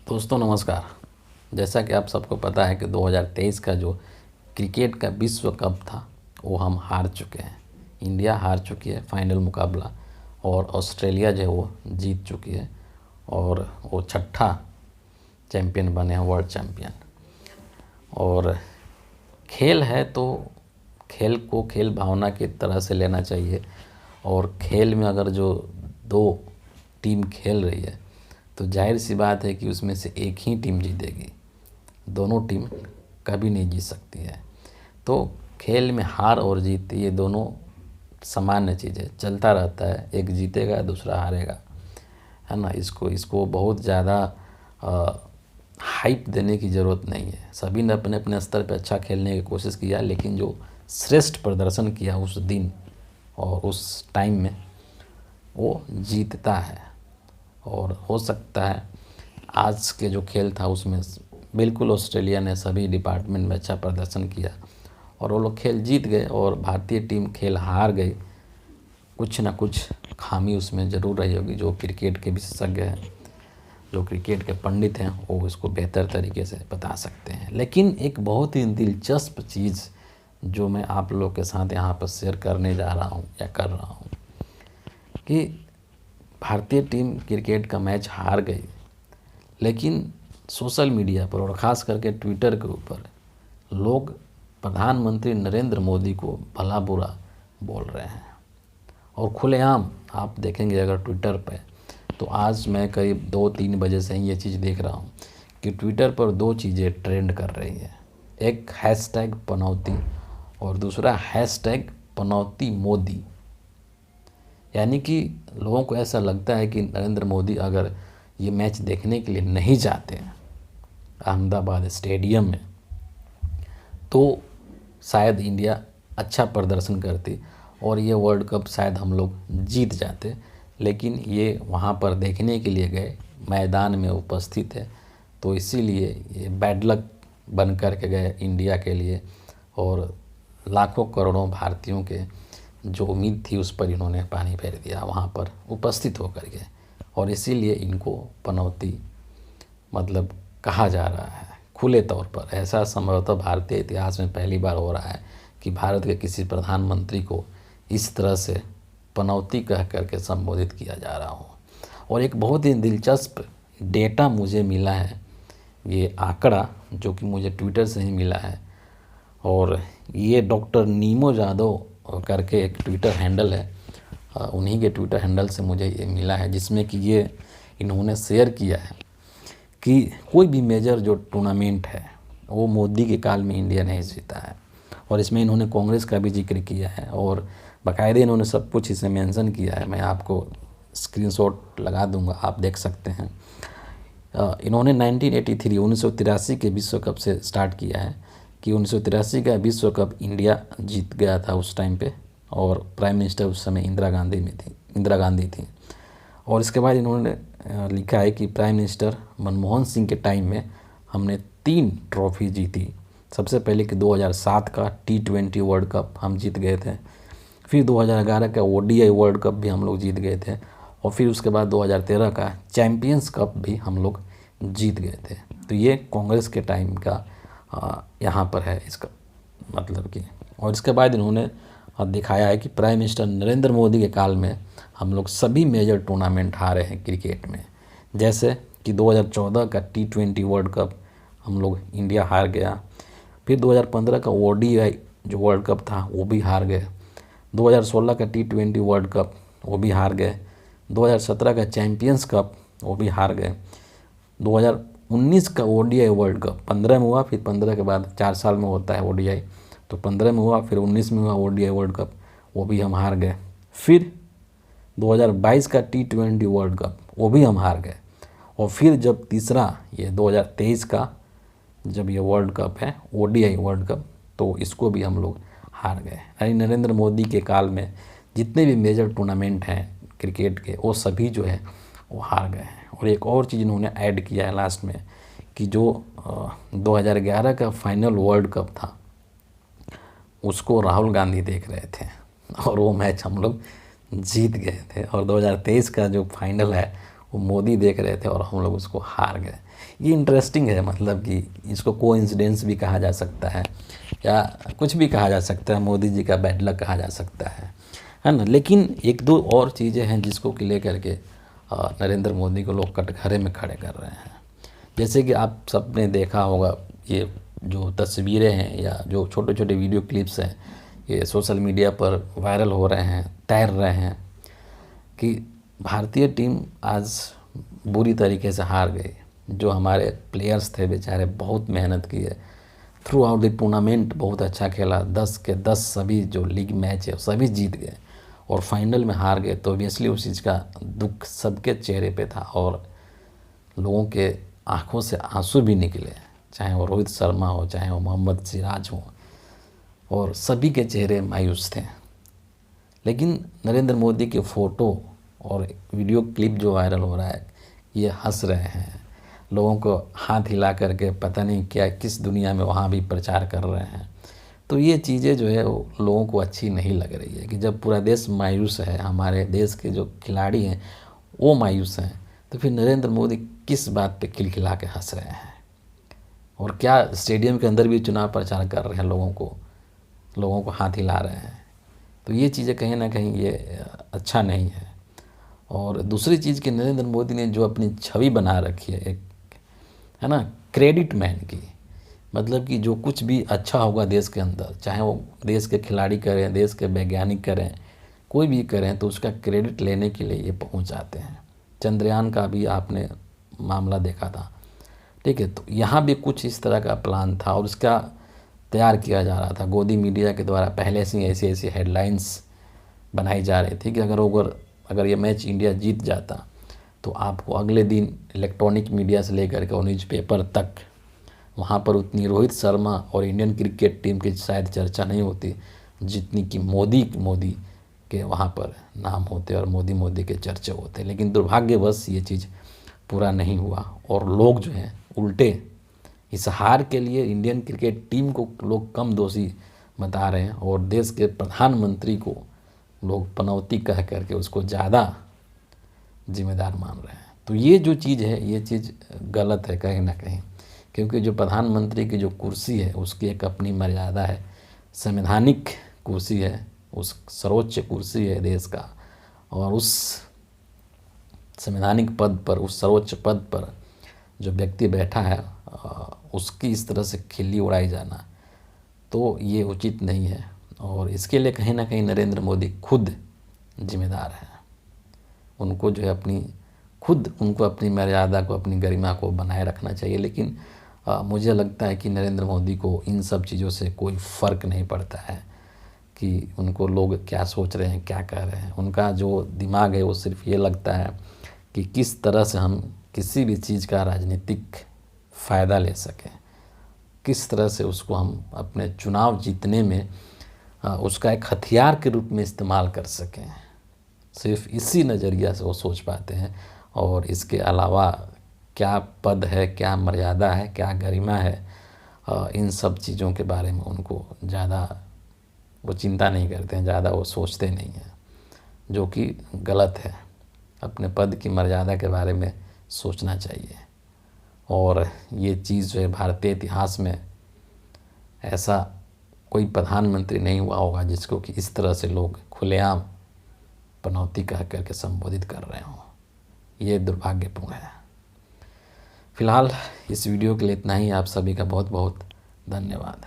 दोस्तों नमस्कार। जैसा कि आप सबको पता है कि 2023 का जो क्रिकेट का विश्व कप था वो हम हार चुके हैं। इंडिया हार चुकी है फाइनल मुकाबला और ऑस्ट्रेलिया जो है वो जीत चुकी है और वो छठा चैम्पियन बने हैं, वर्ल्ड चैम्पियन। और खेल है तो खेल को खेल भावना की तरह से लेना चाहिए। और खेल में अगर जो दो टीम खेल रही है तो जाहिर सी बात है कि उसमें से एक ही टीम जीतेगी, दोनों टीम कभी नहीं जीत सकती है। तो खेल में हार और जीत ये दोनों सामान्य चीज़ें चलता रहता है, एक जीतेगा दूसरा हारेगा, है ना। इसको इसको बहुत ज़्यादा हाइप देने की ज़रूरत नहीं है। सभी ने अपने अपने स्तर पर अच्छा खेलने की कोशिश किया, लेकिन जो श्रेष्ठ प्रदर्शन किया उस दिन और उस टाइम में वो जीतता है। और हो सकता है आज के जो खेल था उसमें बिल्कुल ऑस्ट्रेलिया ने सभी डिपार्टमेंट में अच्छा प्रदर्शन किया और वो लोग खेल जीत गए और भारतीय टीम खेल हार गई। कुछ ना कुछ खामी उसमें ज़रूर रही होगी। जो क्रिकेट के विशेषज्ञ हैं, जो क्रिकेट के पंडित हैं, वो इसको बेहतर तरीके से बता सकते हैं। लेकिन एक बहुत ही दिलचस्प चीज़ जो मैं आप लोग के साथ यहाँ पर शेयर करने जा रहा हूँ या कर रहा हूँ कि भारतीय टीम क्रिकेट का मैच हार गई, लेकिन सोशल मीडिया पर और ख़ास करके ट्विटर के ऊपर लोग प्रधानमंत्री नरेंद्र मोदी को भला बुरा बोल रहे हैं। और खुलेआम आप देखेंगे अगर ट्विटर पे, तो आज मैं करीब 2-3 बजे से ही ये चीज़ देख रहा हूँ कि ट्विटर पर दो चीज़ें ट्रेंड कर रही है। एक हैशटैग पनौती और दूसरा हैशटैग पनौती मोदी। यानी कि लोगों को ऐसा लगता है कि नरेंद्र मोदी अगर ये मैच देखने के लिए नहीं जाते अहमदाबाद स्टेडियम में तो शायद इंडिया अच्छा प्रदर्शन करती और ये वर्ल्ड कप शायद हम लोग जीत जाते। लेकिन ये वहाँ पर देखने के लिए गए, मैदान में उपस्थित है, तो इसीलिए ये बैड लक बन कर के गए इंडिया के लिए। और लाखों करोड़ों भारतीयों के जो उम्मीद थी उस पर इन्होंने पानी फेर दिया वहाँ पर उपस्थित होकर के। और इसीलिए इनको पनौती मतलब कहा जा रहा है खुले तौर पर। ऐसा संभवतः भारतीय इतिहास में पहली बार हो रहा है कि भारत के किसी प्रधानमंत्री को इस तरह से पनौती कह करके संबोधित किया जा रहा हो। और एक बहुत ही दिलचस्प डेटा मुझे मिला है, ये आंकड़ा जो कि मुझे ट्विटर से ही मिला है। और ये डॉक्टर नीमो जादव करके एक ट्विटर हैंडल है, उन्हीं के ट्विटर हैंडल से मुझे ये मिला है, जिसमें कि ये इन्होंने शेयर किया है कि कोई भी मेजर जो टूर्नामेंट है वो मोदी के काल में इंडिया नहीं जीता है। और इसमें इन्होंने कांग्रेस का भी जिक्र किया है और बाकायदे इन्होंने सब कुछ इसे मेंशन किया है। मैं आपको स्क्रीनशॉट लगा दूंगा, आप देख सकते हैं। इन्होंने 1983 के विश्व कप से स्टार्ट किया है कि 1983 का विश्व कप इंडिया जीत गया था उस टाइम पे और प्राइम मिनिस्टर उस समय इंदिरा गांधी थी। और इसके बाद इन्होंने लिखा है कि प्राइम मिनिस्टर मनमोहन सिंह के टाइम में हमने 3 ट्रॉफी जीती। सबसे पहले कि 2007 का T20 वर्ल्ड कप हम जीत गए थे, फिर 2011 का ODI वर्ल्ड कप भी हम लोग जीत गए थे, और फिर उसके बाद 2013 का चैम्पियंस कप भी हम लोग जीत गए थे। तो ये कांग्रेस के टाइम का यहाँ पर है इसका मतलब कि। और इसके बाद इन्होंने दिखाया है कि प्राइम मिनिस्टर नरेंद्र मोदी के काल में हम लोग सभी मेजर टूर्नामेंट हारे हैं क्रिकेट में। जैसे कि 2014 का T20 वर्ल्ड कप हम लोग इंडिया हार गया, फिर 2015 का ODI जो वर्ल्ड कप था वो भी हार गए, 2016 का T20 वर्ल्ड कप वो भी हार गए, 2017 का चैम्पियंस कप वो भी हार गए, 2019 का ODI वर्ल्ड कप 15 में हुआ, फिर 15 के बाद 4 साल में होता है ODI, तो 15 में हुआ, फिर 19 में हुआ ODI वर्ल्ड कप, वो भी हम हार गए। फिर 2022 का T20 वर्ल्ड कप वो भी हम हार गए। और फिर जब तीसरा ये 2023 का जब ये वर्ल्ड कप है ODI वर्ल्ड कप, तो इसको भी हम लोग हार गए। यानी नरेंद्र मोदी के काल में जितने भी मेजर टूर्नामेंट हैं क्रिकेट के वो सभी जो है वो हार गए हैं। और एक और चीज़ इन्होंने ऐड किया है लास्ट में कि जो 2011 का फाइनल वर्ल्ड कप था उसको राहुल गांधी देख रहे थे और वो मैच हम लोग जीत गए थे। और 2023 का जो फाइनल है वो मोदी देख रहे थे और हम लोग उसको हार गए। ये इंटरेस्टिंग है, मतलब कि इसको कोइंसिडेंस भी कहा जा सकता है या कुछ भी कहा जा सकता है, मोदी जी का बैड लक कहा जा सकता है ना। लेकिन एक दो और चीज़ें हैं जिसको कि लेकर के नरेंद्र मोदी को लोग कटघरे में खड़े कर रहे हैं। जैसे कि आप सब ने देखा होगा, ये जो तस्वीरें हैं या जो छोटे छोटे वीडियो क्लिप्स हैं, ये सोशल मीडिया पर वायरल हो रहे हैं, तैर रहे हैं कि भारतीय टीम आज बुरी तरीके से हार गई। जो हमारे प्लेयर्स थे बेचारे बहुत मेहनत किए, थ्रू आउट द टूर्नामेंट बहुत अच्छा खेला, 10 के 10 सभी जो लीग मैच है सभी जीत गए और फाइनल में हार गए। तो ऑब्वियसली उस चीज़ का दुख सबके चेहरे पे था और लोगों के आंखों से आंसू भी निकले, चाहे वो रोहित शर्मा हो, चाहे वो मोहम्मद सिराज हो, और सभी के चेहरे मायूस थे। लेकिन नरेंद्र मोदी के फ़ोटो और वीडियो क्लिप जो वायरल हो रहा है, ये हंस रहे हैं, लोगों को हाथ हिला करके पता नहीं क्या किस दुनिया में वहाँ भी प्रचार कर रहे हैं। तो ये चीज़ें जो है वो लोगों को अच्छी नहीं लग रही है कि जब पूरा देश मायूस है, हमारे देश के जो खिलाड़ी हैं वो मायूस हैं, तो फिर नरेंद्र मोदी किस बात पे खिलखिला के हंस रहे हैं और क्या स्टेडियम के अंदर भी चुनाव प्रचार कर रहे हैं, लोगों को हाथ हिला रहे हैं। तो ये चीज़ें कहीं ना कहीं ये अच्छा नहीं है। और दूसरी चीज़ कि नरेंद्र मोदी ने जो अपनी छवि बना रखी है एक, है ना, क्रेडिट मैन की, मतलब कि जो कुछ भी अच्छा होगा देश के अंदर, चाहे वो देश के खिलाड़ी करें, देश के वैज्ञानिक करें, कोई भी करें, तो उसका क्रेडिट लेने के लिए ये पहुंच जाते हैं। चंद्रयान का भी आपने मामला देखा था, ठीक है। तो यहाँ भी कुछ इस तरह का प्लान था और उसका तैयार किया जा रहा था। गोदी मीडिया के द्वारा पहले से ही ऐसी ऐसी हेडलाइंस बनाई जा रही थी कि अगर ये मैच इंडिया जीत जाता तो आपको अगले दिन इलेक्ट्रॉनिक मीडिया से लेकर के और न्यूज़पेपर तक वहाँ पर उतनी रोहित शर्मा और इंडियन क्रिकेट टीम की शायद चर्चा नहीं होती जितनी कि मोदी के वहाँ पर नाम होते और मोदी के चर्चे होते। लेकिन दुर्भाग्यवश ये चीज़ पूरा नहीं हुआ और लोग जो हैं उल्टे इस हार के लिए इंडियन क्रिकेट टीम को लोग कम दोषी बता रहे हैं और देश के प्रधानमंत्री को लोग पनौती कह करके उसको ज़्यादा जिम्मेदार मान रहे हैं। तो ये जो चीज़ है ये चीज़ गलत है कहीं ना कहीं, क्योंकि जो प्रधानमंत्री की जो कुर्सी है उसकी एक अपनी मर्यादा है, संवैधानिक कुर्सी है, उस सर्वोच्च कुर्सी है देश का, और उस संवैधानिक पद पर, उस सर्वोच्च पद पर जो व्यक्ति बैठा है उसकी इस तरह से खिल्ली उड़ाई जाना तो ये उचित नहीं है। और इसके लिए कहीं ना कहीं नरेंद्र मोदी खुद जिम्मेदार हैं। उनको जो है उनको अपनी मर्यादा को, अपनी गरिमा को बनाए रखना चाहिए। लेकिन मुझे लगता है कि नरेंद्र मोदी को इन सब चीज़ों से कोई फ़र्क नहीं पड़ता है कि उनको लोग क्या सोच रहे हैं, क्या कह रहे हैं। उनका जो दिमाग है वो सिर्फ ये लगता है कि किस तरह से हम किसी भी चीज़ का राजनीतिक फ़ायदा ले सकें, किस तरह से उसको हम अपने चुनाव जीतने में उसका एक हथियार के रूप में इस्तेमाल कर सकें। सिर्फ इसी नज़रिया से वो सोच पाते हैं और इसके अलावा क्या पद है, क्या मर्यादा है, क्या गरिमा है, इन सब चीज़ों के बारे में उनको ज़्यादा वो चिंता नहीं करते हैं, ज़्यादा वो सोचते नहीं हैं, जो कि गलत है। अपने पद की मर्यादा के बारे में सोचना चाहिए। और ये चीज़ जो है भारतीय इतिहास में ऐसा कोई प्रधानमंत्री नहीं हुआ होगा जिसको कि इस तरह से लोग खुलेआम पनौती कह करके संबोधित कर रहे हों। ये दुर्भाग्यपूर्ण है। फिलहाल इस वीडियो के लिए इतना ही। आप सभी का बहुत बहुत धन्यवाद।